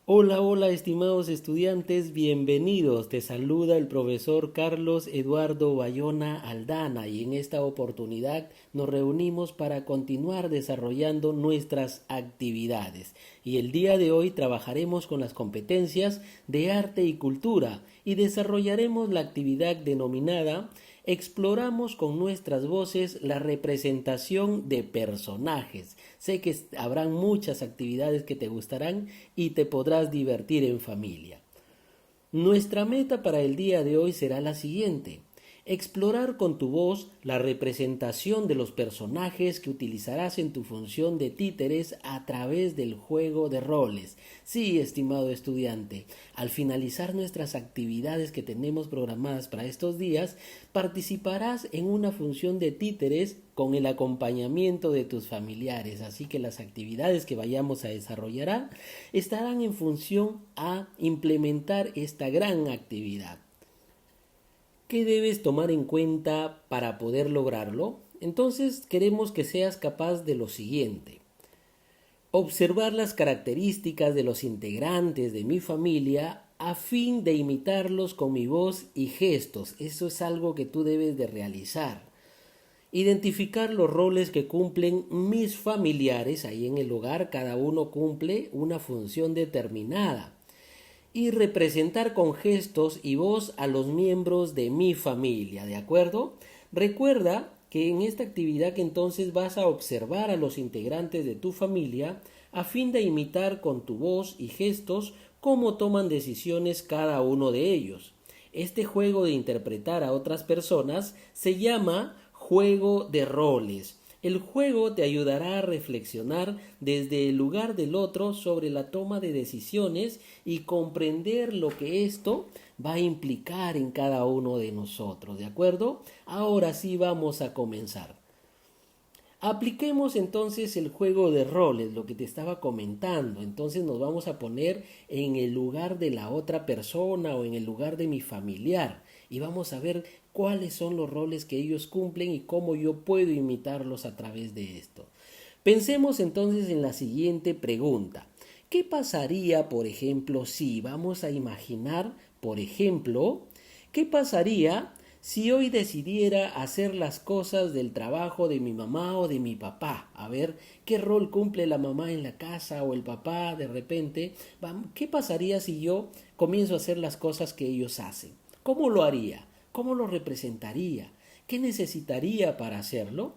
Hola, hola, estimados estudiantes, bienvenidos. Te saluda el profesor Carlos Eduardo Bayona Aldana y en esta oportunidad nos reunimos para continuar desarrollando nuestras actividades. Y el día de hoy trabajaremos con las competencias de arte y cultura y desarrollaremos la actividad denominada Exploramos con nuestras voces la representación de personajes. Sé que habrán muchas actividades que te gustarán y te podrás divertir en familia. Nuestra meta para el día de hoy será la siguiente: explorar con tu voz la representación de los personajes que utilizarás en tu función de títeres a través del juego de roles. Sí, estimado estudiante, al finalizar nuestras actividades que tenemos programadas para estos días, participarás en una función de títeres con el acompañamiento de tus familiares, así que las actividades que vayamos a desarrollar estarán en función a implementar esta gran actividad. ¿Qué debes tomar en cuenta para poder lograrlo? Entonces queremos que seas capaz de lo siguiente: observar las características de los integrantes de mi familia a fin de imitarlos con mi voz y gestos. Eso es algo que tú debes de realizar. Identificar los roles que cumplen mis familiares. Ahí en el hogar cada uno cumple una función determinada. Y representar con gestos y voz a los miembros de mi familia, ¿de acuerdo? Recuerda que en esta actividad entonces vas a observar a los integrantes de tu familia a fin de imitar con tu voz y gestos cómo toman decisiones cada uno de ellos. Este juego de interpretar a otras personas se llama juego de roles. El juego te ayudará a reflexionar desde el lugar del otro sobre la toma de decisiones y comprender lo que esto va a implicar en cada uno de nosotros, ¿de acuerdo? Ahora sí vamos a comenzar. Apliquemos entonces el juego de roles, lo que te estaba comentando. Entonces nos vamos a poner en el lugar de la otra persona o en el lugar de mi familiar y vamos a ver cuáles son los roles que ellos cumplen y cómo yo puedo imitarlos a través de esto. Pensemos entonces en la siguiente pregunta. ¿Qué pasaría, por ejemplo, si vamos a imaginar, por ejemplo, qué pasaría si hoy decidiera hacer las cosas del trabajo de mi mamá o de mi papá? A ver, ¿qué rol cumple la mamá en la casa o el papá de repente? ¿Qué pasaría si yo comienzo a hacer las cosas que ellos hacen? ¿Cómo lo haría? ¿Cómo lo representaría? ¿Qué necesitaría para hacerlo?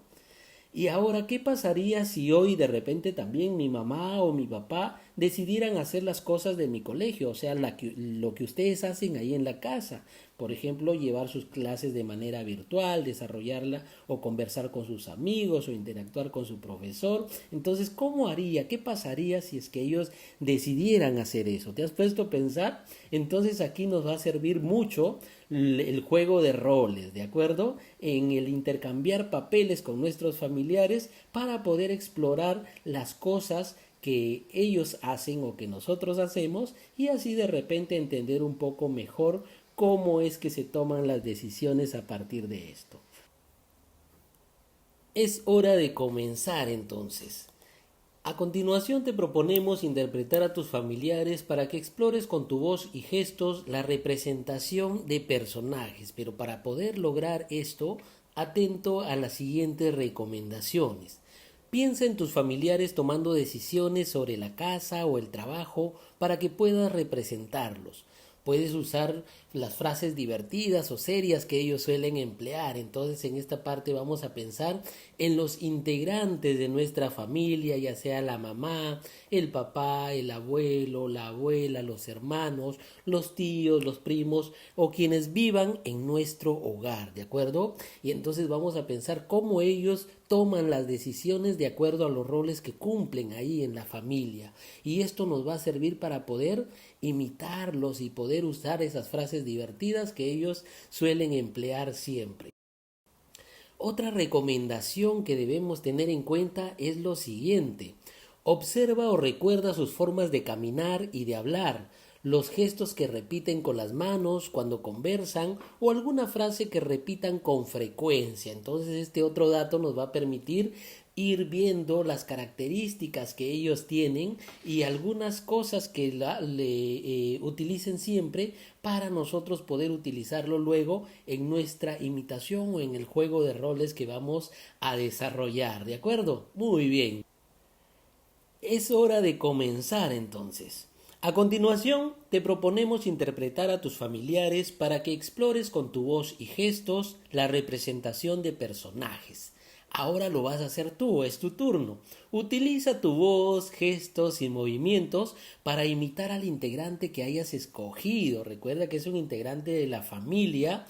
Y ahora, ¿qué pasaría si hoy de repente también mi mamá o mi papá decidieran hacer las cosas de mi colegio? O sea, lo que ustedes hacen ahí en la casa. Por ejemplo, llevar sus clases de manera virtual, desarrollarla o conversar con sus amigos o interactuar con su profesor. Entonces, ¿cómo haría? ¿Qué pasaría si es que ellos decidieran hacer eso? ¿Te has puesto a pensar? Entonces aquí nos va a servir mucho el juego de roles, ¿de acuerdo? En el intercambiar papeles con nuestros familiares para poder explorar las cosas que ellos hacen o que nosotros hacemos y así de repente entender un poco mejor cómo es que se toman las decisiones a partir de esto. Es hora de comenzar entonces. A continuación te proponemos interpretar a tus familiares para que explores con tu voz y gestos la representación de personajes, pero para poder lograr esto, atento a las siguientes recomendaciones. Piensa en tus familiares tomando decisiones sobre la casa o el trabajo para que puedas representarlos. Puedes usar las frases divertidas o serias que ellos suelen emplear. Entonces en esta parte vamos a pensar en los integrantes de nuestra familia, ya sea la mamá, el papá, el abuelo, la abuela, los hermanos, los tíos, los primos o quienes vivan en nuestro hogar, ¿de acuerdo? Y entonces vamos a pensar cómo ellos toman las decisiones de acuerdo a los roles que cumplen ahí en la familia. Y esto nos va a servir para poder imitarlos y poder usar esas frases divertidas que ellos suelen emplear siempre. Otra recomendación que debemos tener en cuenta es lo siguiente: observa o recuerda sus formas de caminar y de hablar, los gestos que repiten con las manos cuando conversan o alguna frase que repitan con frecuencia. Entonces este otro dato nos va a permitir ir viendo las características que ellos tienen y algunas cosas que utilicen siempre para nosotros poder utilizarlo luego en nuestra imitación o en el juego de roles que vamos a desarrollar, ¿de acuerdo? Muy bien. Es hora de comenzar entonces. A continuación, te proponemos interpretar a tus familiares para que explores con tu voz y gestos la representación de personajes. Ahora lo vas a hacer tú, es tu turno. Utiliza tu voz, gestos y movimientos para imitar al integrante que hayas escogido. Recuerda que es un integrante de la familia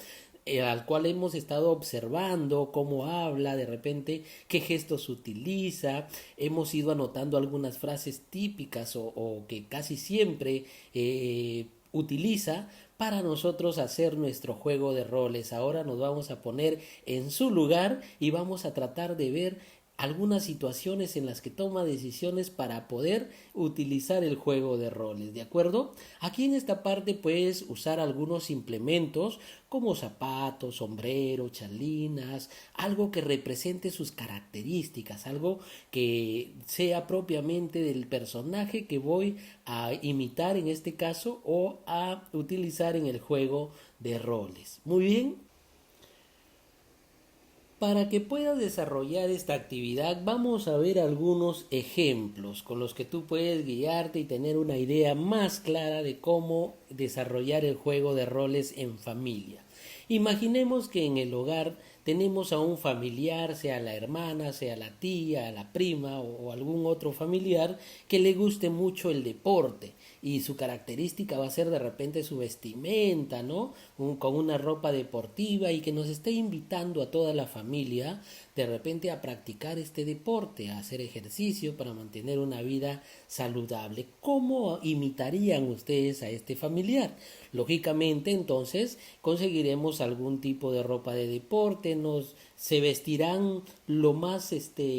al cual hemos estado observando cómo habla, de repente qué gestos utiliza, hemos ido anotando algunas frases típicas o que casi siempre utiliza para nosotros hacer nuestro juego de roles. Ahora nos vamos a poner en su lugar y vamos a tratar de ver algunas situaciones en las que toma decisiones para poder utilizar el juego de roles, ¿de acuerdo? Aquí en esta parte puedes usar algunos implementos como zapatos, sombrero, chalinas, algo que represente sus características, algo que sea propiamente del personaje que voy a imitar en este caso o a utilizar en el juego de roles. Muy bien. Para que puedas desarrollar esta actividad vamos a ver algunos ejemplos con los que tú puedes guiarte y tener una idea más clara de cómo desarrollar el juego de roles en familia. Imaginemos que en el hogar tenemos a un familiar, sea la hermana, sea la tía, la prima o algún otro familiar que le guste mucho el deporte y su característica va a ser de repente su vestimenta, ¿no? Con una ropa deportiva y que nos esté invitando a toda la familia de repente a practicar este deporte, a hacer ejercicio para mantener una vida saludable. ¿Cómo imitarían ustedes a este familiar? Lógicamente, entonces, conseguiremos algún tipo de ropa de deporte, se vestirán lo más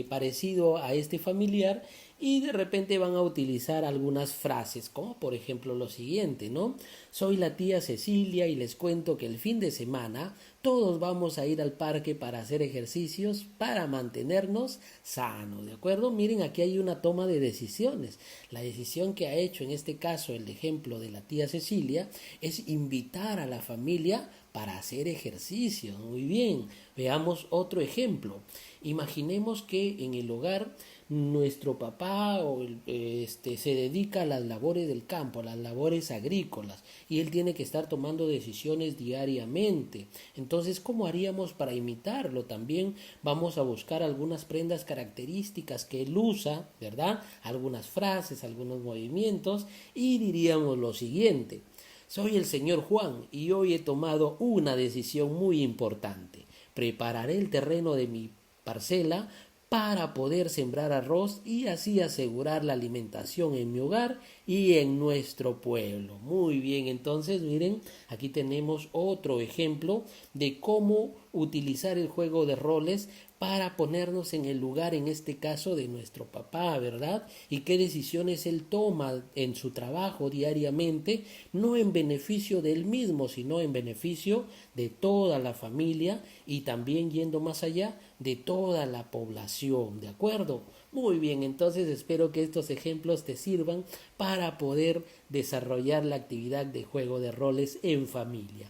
parecido a este familiar y de repente van a utilizar algunas frases, como por ejemplo lo siguiente, ¿no? Soy la tía Cecilia y les cuento que el fin de semana todos vamos a ir al parque para hacer ejercicios para mantenernos sanos, ¿de acuerdo? Miren, aquí hay una toma de decisiones. La decisión que ha hecho en este caso el ejemplo de la tía Cecilia es invitar a la familia para hacer ejercicio. Muy bien, veamos otro ejemplo. Imaginemos que en el hogar nuestro papá se dedica a las labores del campo, a las labores agrícolas, y él tiene que estar tomando decisiones diariamente. Entonces, ¿cómo haríamos para imitarlo? También vamos a buscar algunas prendas características que él usa, ¿verdad? Algunas frases, algunos movimientos, y diríamos lo siguiente. Soy el señor Juan y hoy he tomado una decisión muy importante. Prepararé el terreno de mi parcela para poder sembrar arroz y así asegurar la alimentación en mi hogar y en nuestro pueblo. Muy bien, entonces miren, aquí tenemos otro ejemplo de cómo utilizar el juego de roles para ponernos en el lugar, en este caso, de nuestro papá, ¿verdad? Y qué decisiones él toma en su trabajo diariamente, no en beneficio de él mismo, sino en beneficio de toda la familia y también yendo más allá de toda la población, ¿de acuerdo? Muy bien, entonces espero que estos ejemplos te sirvan para poder desarrollar la actividad de juego de roles en familia.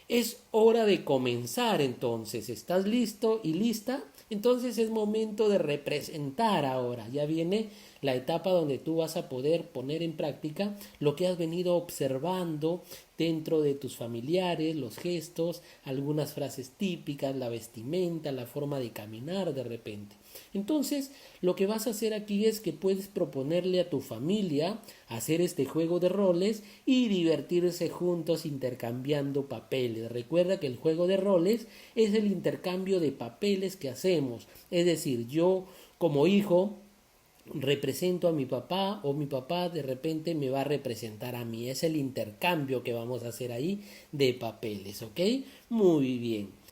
Es hora de comenzar entonces. ¿Estás listo y lista? Entonces es momento de representar ahora. Ya viene la etapa donde tú vas a poder poner en práctica lo que has venido observando dentro de tus familiares, los gestos, algunas frases típicas, la vestimenta, la forma de caminar de repente. Entonces, lo que vas a hacer aquí es que puedes proponerle a tu familia hacer este juego de roles y divertirse juntos intercambiando papeles. Recuerda que el juego de roles es el intercambio de papeles que hacemos. Es decir, yo como hijo represento a mi papá o mi papá de repente me va a representar a mí. Es el intercambio que vamos a hacer ahí de papeles, ¿ok? Muy bien.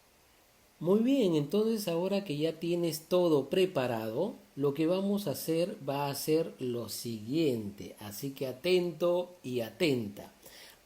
Muy bien, entonces ahora que ya tienes todo preparado, lo que vamos a hacer va a ser lo siguiente, así que atento y atenta.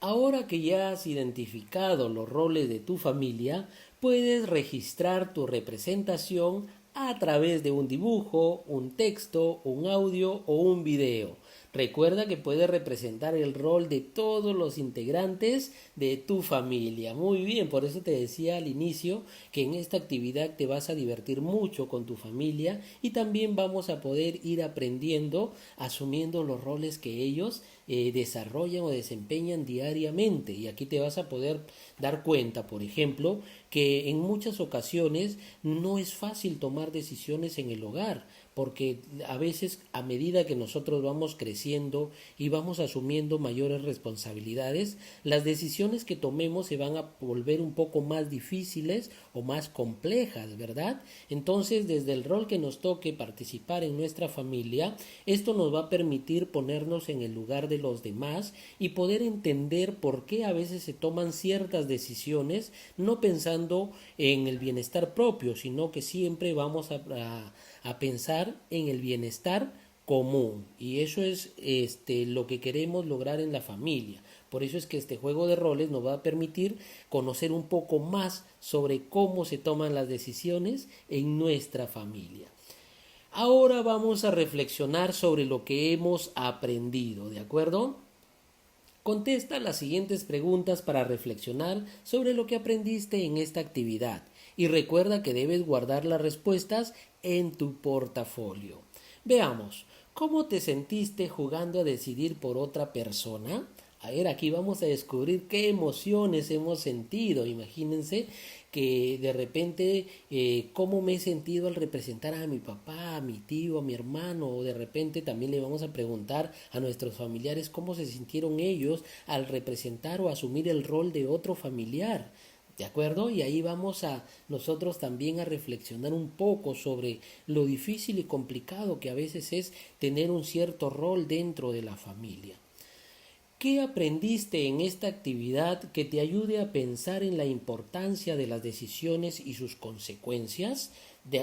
Ahora que ya has identificado los roles de tu familia, puedes registrar tu representación a través de un dibujo, un texto, un audio o un video. Recuerda que puedes representar el rol de todos los integrantes de tu familia. Muy bien, por eso te decía al inicio que en esta actividad te vas a divertir mucho con tu familia y también vamos a poder ir aprendiendo, asumiendo los roles que ellos desarrollan o desempeñan diariamente. Y aquí te vas a poder dar cuenta, por ejemplo, que en muchas ocasiones no es fácil tomar decisiones en el hogar, porque a veces a medida que nosotros vamos creciendo y vamos asumiendo mayores responsabilidades, las decisiones que tomemos se van a volver un poco más difíciles o más complejas, ¿verdad? Entonces, desde el rol que nos toque participar en nuestra familia, esto nos va a permitir ponernos en el lugar de los demás y poder entender por qué a veces se toman ciertas decisiones, no pensando en el bienestar propio, sino que siempre vamos a pensar en el bienestar común, y eso es lo que queremos lograr en la familia. Por eso es que este juego de roles nos va a permitir conocer un poco más sobre cómo se toman las decisiones en nuestra familia. Ahora vamos a reflexionar sobre lo que hemos aprendido, ¿de acuerdo? Contesta las siguientes preguntas para reflexionar sobre lo que aprendiste en esta actividad y recuerda que debes guardar las respuestas en tu portafolio. Veamos, ¿cómo te sentiste jugando a decidir por otra persona? A ver, aquí vamos a descubrir qué emociones hemos sentido. Imagínense que de repente cómo me he sentido al representar a mi papá, a mi tío, a mi hermano, o de repente también le vamos a preguntar a nuestros familiares cómo se sintieron ellos al representar o asumir el rol de otro familiar. ¿De acuerdo? Y ahí vamos a nosotros también a reflexionar un poco sobre lo difícil y complicado que a veces es tener un cierto rol dentro de la familia. ¿Qué aprendiste en esta actividad que te ayude a pensar en la importancia de las decisiones y sus consecuencias?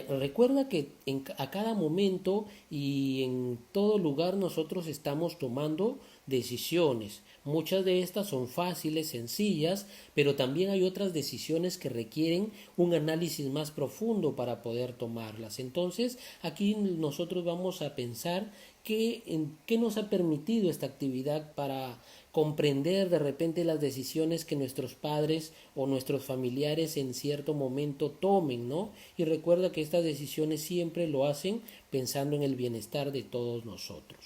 Recuerda que a cada momento y en todo lugar nosotros estamos tomando decisiones. Muchas de estas son fáciles, sencillas, pero también hay otras decisiones que requieren un análisis más profundo para poder tomarlas. Entonces, aquí nosotros vamos a pensar qué nos ha permitido esta actividad para comprender de repente las decisiones que nuestros padres o nuestros familiares en cierto momento tomen, ¿no? Y recuerda que estas decisiones siempre lo hacen pensando en el bienestar de todos nosotros.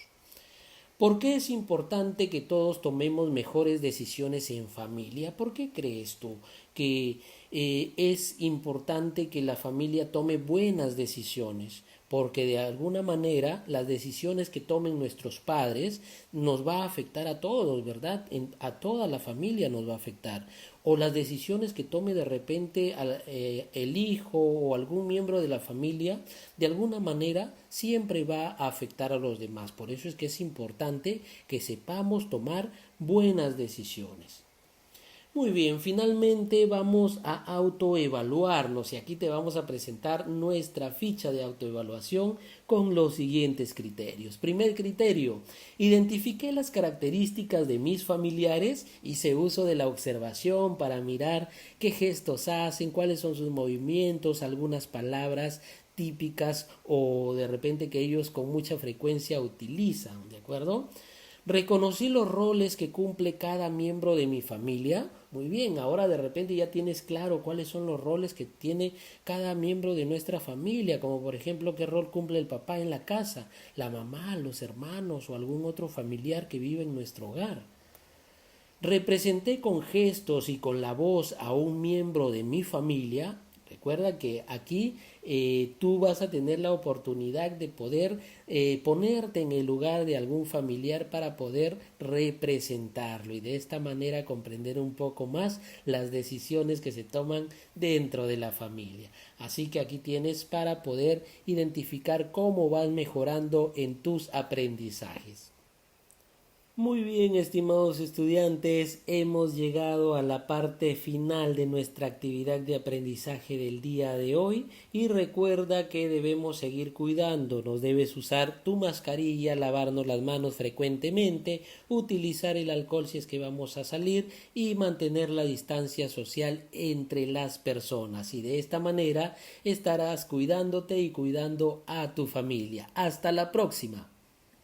¿Por qué es importante que todos tomemos mejores decisiones en familia? ¿Por qué crees tú que es importante que la familia tome buenas decisiones? Porque de alguna manera las decisiones que tomen nuestros padres nos va a afectar a todos, ¿verdad? A toda la familia nos va a afectar. O las decisiones que tome de repente el hijo o algún miembro de la familia, de alguna manera siempre va a afectar a los demás. Por eso es que es importante que sepamos tomar buenas decisiones. Muy bien, finalmente vamos a autoevaluarnos y aquí te vamos a presentar nuestra ficha de autoevaluación con los siguientes criterios. Primer criterio, identifiqué las características de mis familiares, hice uso de la observación para mirar qué gestos hacen, cuáles son sus movimientos, algunas palabras típicas o de repente que ellos con mucha frecuencia utilizan, ¿de acuerdo? Reconocí los roles que cumple cada miembro de mi familia. Muy bien, ahora de repente ya tienes claro cuáles son los roles que tiene cada miembro de nuestra familia, como por ejemplo qué rol cumple el papá en la casa, la mamá, los hermanos o algún otro familiar que vive en nuestro hogar. Representé con gestos y con la voz a un miembro de mi familia. Recuerda que aquí tú vas a tener la oportunidad de poder ponerte en el lugar de algún familiar para poder representarlo y de esta manera comprender un poco más las decisiones que se toman dentro de la familia. Así que aquí tienes para poder identificar cómo vas mejorando en tus aprendizajes. Muy bien, estimados estudiantes, hemos llegado a la parte final de nuestra actividad de aprendizaje del día de hoy y recuerda que debemos seguir cuidándonos, debes usar tu mascarilla, lavarnos las manos frecuentemente, utilizar el alcohol si es que vamos a salir y mantener la distancia social entre las personas y de esta manera estarás cuidándote y cuidando a tu familia. Hasta la próxima.